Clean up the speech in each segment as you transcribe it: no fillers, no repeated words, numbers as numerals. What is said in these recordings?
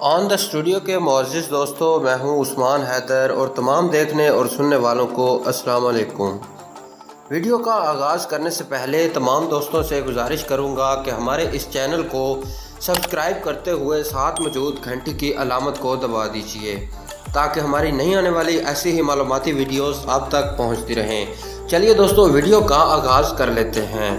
On the studio के मुअज़्ज़िज़ दोस्तों, मैं हूं उस्मान हैदर और तमाम देखने और सुनने वालों को अस्सलाम वालेकुम। वीडियो का आगाज़ करने से पहले तमाम दोस्तों से गुजारिश करूंगा कि हमारे इस चैनल को सब्सक्राइब करते हुए साथ मौजूद घंटी की अलामत को दबा दीजिए ताकि हमारी नई आने वाली ऐसी ही मालूमाती वीडियोस आप तक पहुंचती रहें। चलिए दोस्तों, वीडियो का आगाज़ कर लेते हैं।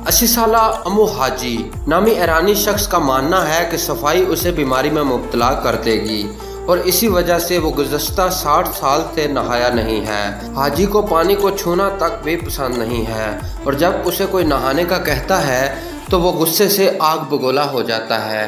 80 साला अमू हाजी नामी ईरानी शख्स का मानना है कि सफाई उसे बीमारी में मुब्तला कर देगी और इसी वजह से वो गुज़श्ता 60 साल से नहाया नहीं है। हाजी को पानी को छूना तक भी पसंद नहीं है और जब उसे कोई नहाने का कहता है तो वो गुस्से से आग बगोला हो जाता है।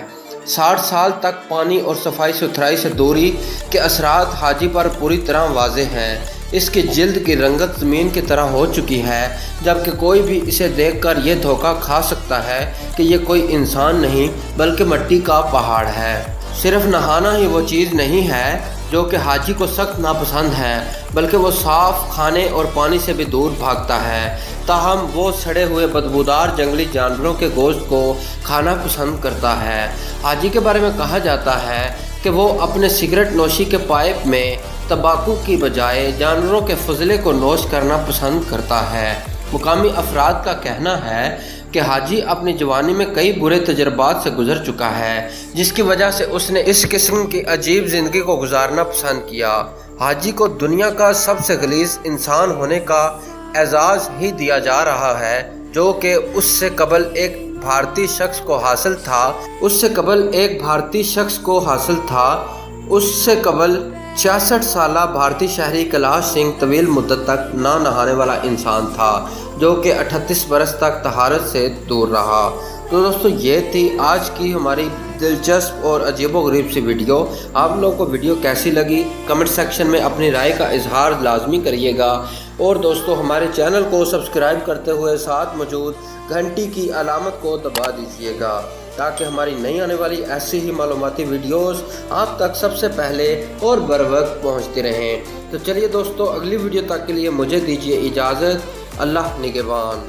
60 साल तक पानी और सफाई सुथराई से दूरी के असरात हाजी पर पूरी तरह वाज़ेह हैं। इसकी जिल्द की रंगत ज़मीन की तरह हो चुकी है, जबकि कोई भी इसे देखकर ये धोखा खा सकता है कि ये कोई इंसान नहीं बल्कि मिट्टी का पहाड़ है। सिर्फ नहाना ही वो चीज़ नहीं है जो कि हाजी को सख्त नापसंद है, बल्कि वो साफ़ खाने और पानी से भी दूर भागता है। ताहम वो सड़े हुए बदबूदार जंगली जानवरों के गोश्त को खाना पसंद करता है। हाजी के बारे में कहा जाता है कि वो अपने सिगरेट नोशी के पाइप में तंबाकू की बजाय जानवरों के फजले को नोश करना पसंद करता है। मुकामी अफराद का कहना है कि हाजी अपनी जवानी में कई बुरे तजर्बात से गुजर चुका है, जिसकी वजह से उसने इस किस्म की अजीब ज़िंदगी को गुजारना पसंद किया। हाजी को दुनिया का सबसे गलीज़ इंसान होने का एजाज़ ही दिया जा रहा है, जो कि उससे कबल एक भारतीय शख्स को हासिल था। उससे कबल 66 साला भारतीय शहरी कैलाश सिंह तवील मुद्दत तक ना नहाने वाला इंसान था, जो कि 38 बरस तक तहारत से दूर रहा। तो दोस्तों, ये थी आज की हमारी दिलचस्प और अजीबोगरीब सी वीडियो। आप लोगों को वीडियो कैसी लगी कमेंट सेक्शन में अपनी राय का इजहार लाजमी करिएगा और दोस्तों, हमारे चैनल को सब्सक्राइब करते हुए साथ मौजूद घंटी की अलामत को दबा दीजिएगा ताकि हमारी नई आने वाली ऐसी ही मालूमाती वीडियोस आप तक सबसे पहले और बर वक्त पहुँचती रहें। तो चलिए दोस्तों, अगली वीडियो तक के लिए मुझे दीजिए इजाज़त। अल्लाह निगहबान।